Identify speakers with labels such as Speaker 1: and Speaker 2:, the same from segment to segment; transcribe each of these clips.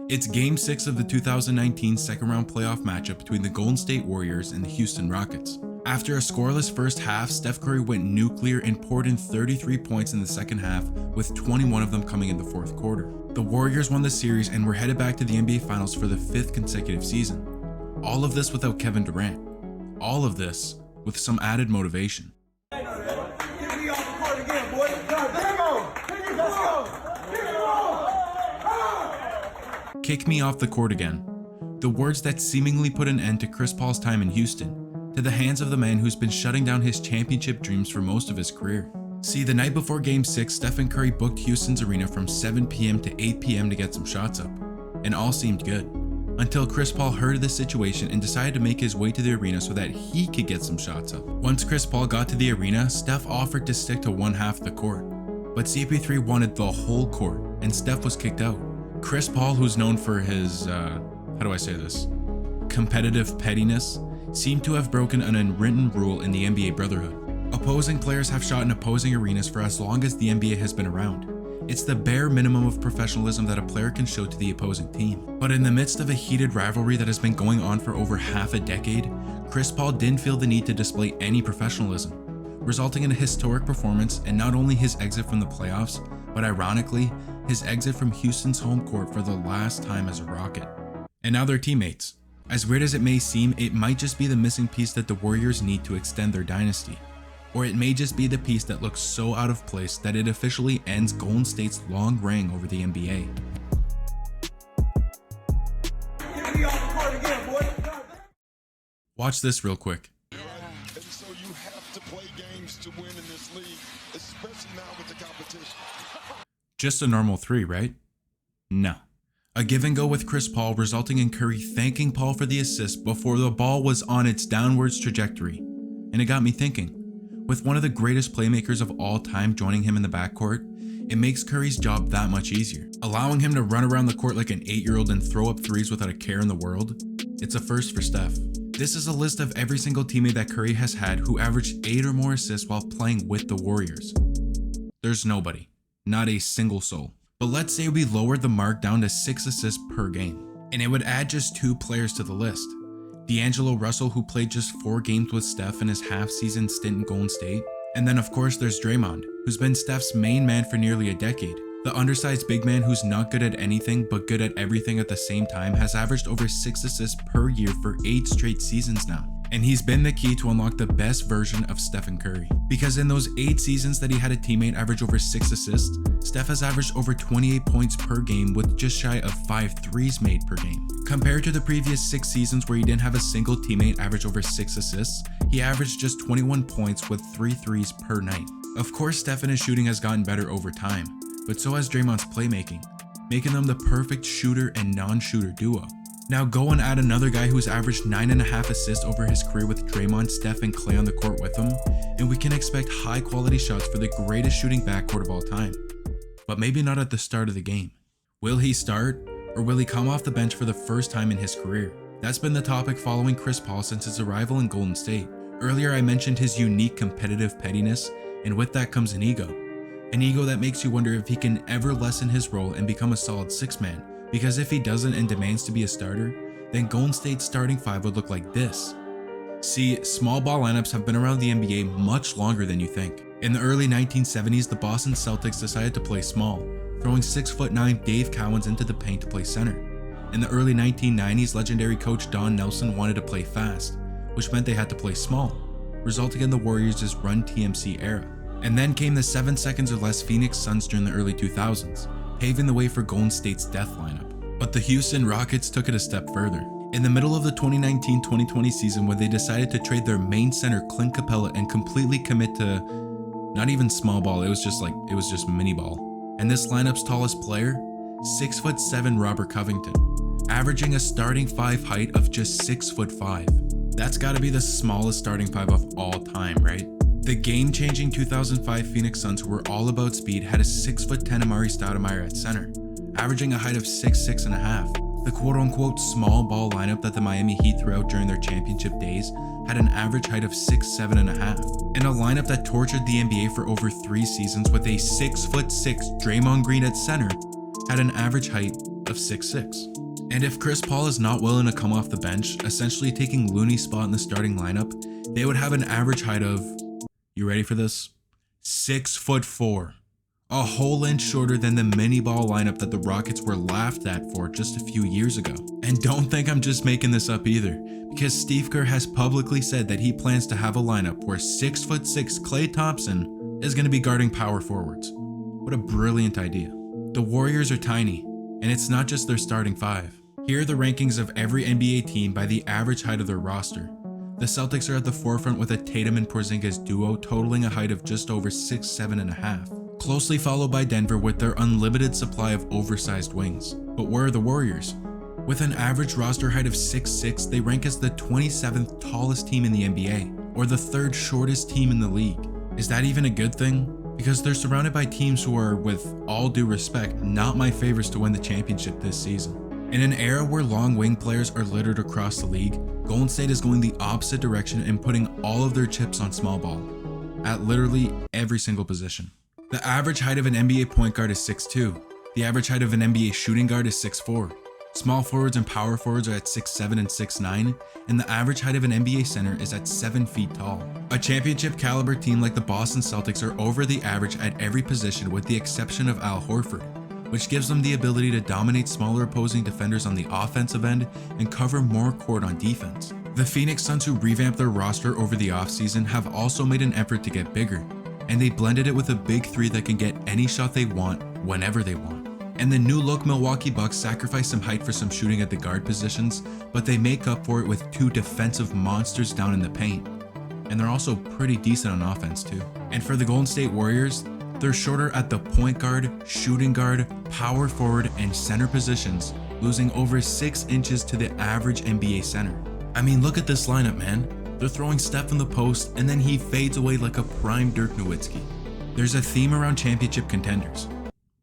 Speaker 1: It's Game 6 of the 2019 second round playoff matchup between the Golden State Warriors and the Houston Rockets. After a scoreless first half, Steph Curry went nuclear and poured in 33 points in the second half, with 21 of them coming in the fourth quarter. The Warriors won the series and were headed back to the NBA Finals for the 5th consecutive season. All of this without Kevin Durant. All of this with some added motivation. Kick me off the court again. The words that seemingly put an end to Chris Paul's time in Houston, to the hands of the man who's been shutting down his championship dreams for most of his career. See, the night before Game 6, Stephen Curry booked Houston's arena from 7 p.m. to 8 p.m. to get some shots up, and all seemed good. Until Chris Paul heard of the situation and decided to make his way to the arena so that he could get some shots up. Once Chris Paul got to the arena, Steph offered to stick to one half of the court, but CP3 wanted the whole court, and Steph was kicked out. Chris Paul, who's known for his, competitive pettiness, seemed to have broken an unwritten rule in the NBA Brotherhood. Opposing players have shot in opposing arenas for as long as the NBA has been around. It's the bare minimum of professionalism that a player can show to the opposing team. But in the midst of a heated rivalry that has been going on for over half a decade, Chris Paul didn't feel the need to display any professionalism, resulting in a historic performance and not only his exit from the playoffs, but ironically, his exit from Houston's home court for the last time as a Rocket. And now they're teammates. As weird as it may seem, it might just be the missing piece that the Warriors need to extend their dynasty. Or it may just be the piece that looks so out of place that it officially ends Golden State's long reign over the NBA. Watch this real quick.
Speaker 2: And so you have to play games to win in this league, especially now with the competition.
Speaker 1: Just a normal 3, right? No. A give and go with Chris Paul, resulting in Curry thanking Paul for the assist before the ball was on its downwards trajectory. And it got me thinking, with one of the greatest playmakers of all time joining him in the backcourt, it makes Curry's job that much easier. Allowing him to run around the court like an 8-year-old and throw up threes without a care in the world, it's a first for Steph. This is a list of every single teammate that Curry has had who averaged 8 or more assists while playing with the Warriors. There's nobody. Not a single soul. But let's say we lowered the mark down to 6 assists per game, and it would add just 2 players to the list. D'Angelo Russell, who played just 4 games with Steph in his half-season stint in Golden State. And then of course there's Draymond, who's been Steph's main man for nearly a decade. The undersized big man who's not good at anything but good at everything at the same time has averaged over 6 assists per year for 8 straight seasons now. And he's been the key to unlock the best version of Stephen Curry. Because in those 8 seasons that he had a teammate average over 6 assists, Steph has averaged over 28 points per game with just shy of 5 threes made per game. Compared to the previous 6 seasons where he didn't have a single teammate average over 6 assists, he averaged just 21 points with 3 threes per night. Of course, Steph and his shooting has gotten better over time, but so has Draymond's playmaking, making them the perfect shooter and non-shooter duo. Now go and add another guy who's averaged 9.5 assists over his career with Draymond, Steph, and Klay on the court with him, and we can expect high quality shots for the greatest shooting backcourt of all time. But maybe not at the start of the game. Will he start, or will he come off the bench for the first time in his career? That's been the topic following Chris Paul since his arrival in Golden State. Earlier I mentioned his unique competitive pettiness, and with that comes an ego. An ego that makes you wonder if he can ever lessen his role and become a solid 6-man. Because if he doesn't and demands to be a starter, then Golden State's starting 5 would look like this. See, small ball lineups have been around the NBA much longer than you think. In the early 1970s, the Boston Celtics decided to play small, throwing 6'9" Dave Cowens into the paint to play center. In the early 1990s, legendary coach Don Nelson wanted to play fast, which meant they had to play small, resulting in the Warriors' Run TMC era. And then came the 7 seconds or less Phoenix Suns during the early 2000s, paving the way for Golden State's death lineup. But the Houston Rockets took it a step further. In the middle of the 2019-2020 season, when they decided to trade their main center Clint Capella and completely commit to not even small ball, it was just mini ball. And this lineup's tallest player, 6'7" Robert Covington, averaging a starting 5 height of just 6'5". That's gotta be the smallest starting 5 of all time, right? The game-changing 2005 Phoenix Suns, who were all about speed, had a 6'10" Amari Stoudemire at center, averaging a height of 6'6.5". The quote-unquote small ball lineup that the Miami Heat threw out during their championship days had an average height of 6'7.5". And a lineup that tortured the NBA for over 3 seasons with a 6'6" Draymond Green at center had an average height of 6'6". And if Chris Paul is not willing to come off the bench, essentially taking Looney's spot in the starting lineup, they would have an average height of, you ready for this? 6'4". A whole inch shorter than the mini ball lineup that the Rockets were laughed at for just a few years ago. And don't think I'm just making this up either, because Steve Kerr has publicly said that he plans to have a lineup where 6'6" Klay Thompson is going to be guarding power forwards. What a brilliant idea. The Warriors are tiny, and it's not just their starting five. Here are the rankings of every NBA team by the average height of their roster. The Celtics are at the forefront with a Tatum and Porzingis duo totaling a height of just over 6'7.5", closely followed by Denver with their unlimited supply of oversized wings. But where are the Warriors? With an average roster height of 6'6", they rank as the 27th tallest team in the NBA, or the third shortest team in the league. Is that even a good thing? Because they're surrounded by teams who are, with all due respect, not my favorites to win the championship this season. In an era where long wing players are littered across the league, Golden State is going the opposite direction and putting all of their chips on small ball, at literally every single position. The average height of an NBA point guard is 6'2". The average height of an NBA shooting guard is 6'4". Small forwards and power forwards are at 6'7" and 6'9", and the average height of an NBA center is at 7 feet tall. A championship caliber team like the Boston Celtics are over the average at every position with the exception of Al Horford, which gives them the ability to dominate smaller opposing defenders on the offensive end and cover more court on defense. The Phoenix Suns, who revamped their roster over the offseason, have also made an effort to get bigger, and they blended it with a big three that can get any shot they want whenever they want. And the new look Milwaukee Bucks sacrifice some height for some shooting at the guard positions, but they make up for it with two defensive monsters down in the paint. And they're also pretty decent on offense too. And for the Golden State Warriors, they're shorter at the point guard, shooting guard, power forward, and center positions, losing over 6 inches to the average NBA center. I mean, look at this lineup, man. They're throwing Steph in the post, and then he fades away like a prime Dirk Nowitzki. There's a theme around championship contenders.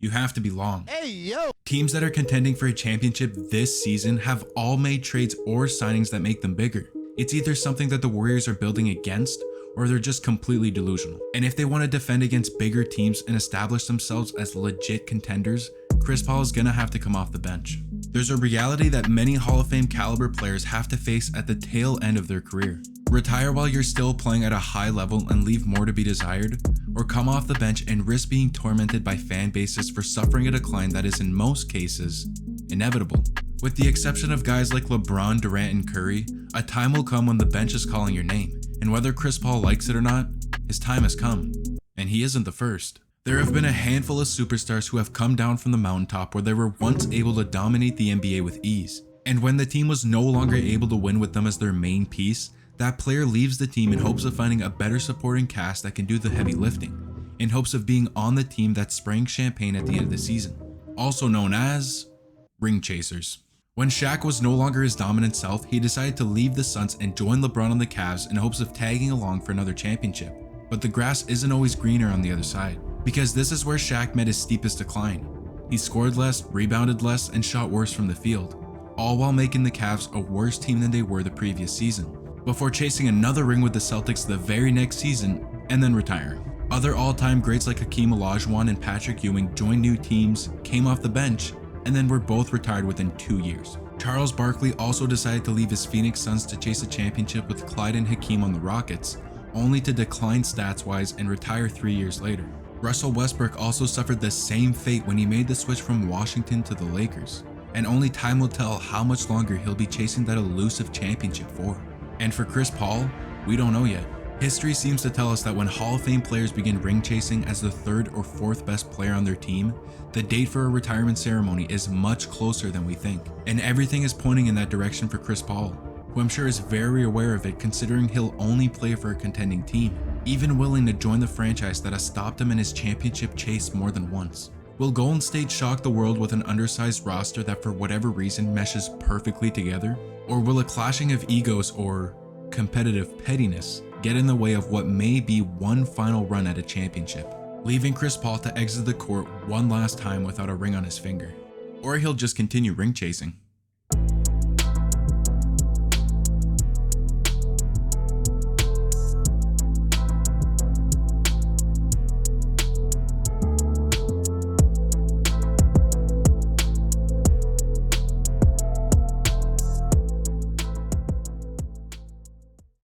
Speaker 1: You have to be long. Hey, yo! Teams that are contending for a championship this season have all made trades or signings that make them bigger. It's either something that the Warriors are building against, or they're just completely delusional. And if they want to defend against bigger teams and establish themselves as legit contenders, Chris Paul is gonna have to come off the bench. There's a reality that many Hall of Fame caliber players have to face at the tail end of their career. Retire while you're still playing at a high level and leave more to be desired, or come off the bench and risk being tormented by fan bases for suffering a decline that is in most cases inevitable. With the exception of guys like LeBron, Durant, and Curry, a time will come when the bench is calling your name, and whether Chris Paul likes it or not, his time has come, and he isn't the first. There have been a handful of superstars who have come down from the mountaintop where they were once able to dominate the NBA with ease, and when the team was no longer able to win with them as their main piece, that player leaves the team in hopes of finding a better supporting cast that can do the heavy lifting, in hopes of being on the team that's spraying champagne at the end of the season, also known as ring chasers. When Shaq was no longer his dominant self, he decided to leave the Suns and join LeBron on the Cavs in hopes of tagging along for another championship. But the grass isn't always greener on the other side, because this is where Shaq met his steepest decline. He scored less, rebounded less, and shot worse from the field, all while making the Cavs a worse team than they were the previous season, before chasing another ring with the Celtics the very next season and then retiring. Other all-time greats like Hakeem Olajuwon and Patrick Ewing joined new teams, came off the bench, and then were both retired within 2 years. Charles Barkley also decided to leave his Phoenix Suns to chase a championship with Clyde and Hakeem on the Rockets, only to decline stats-wise and retire 3 years later. Russell Westbrook also suffered the same fate when he made the switch from Washington to the Lakers, and only time will tell how much longer he'll be chasing that elusive championship for. And for Chris Paul, we don't know yet. History seems to tell us that when Hall of Fame players begin ring chasing as the third or fourth best player on their team, the date for a retirement ceremony is much closer than we think. And everything is pointing in that direction for Chris Paul, who I'm sure is very aware of it considering he'll only play for a contending team, even willing to join the franchise that has stopped him in his championship chase more than once. Will Golden State shock the world with an undersized roster that for whatever reason meshes perfectly together? Or will a clashing of egos or competitive pettiness get in the way of what may be one final run at a championship, leaving Chris Paul to exit the court one last time without a ring on his finger? Or he'll just continue ring chasing.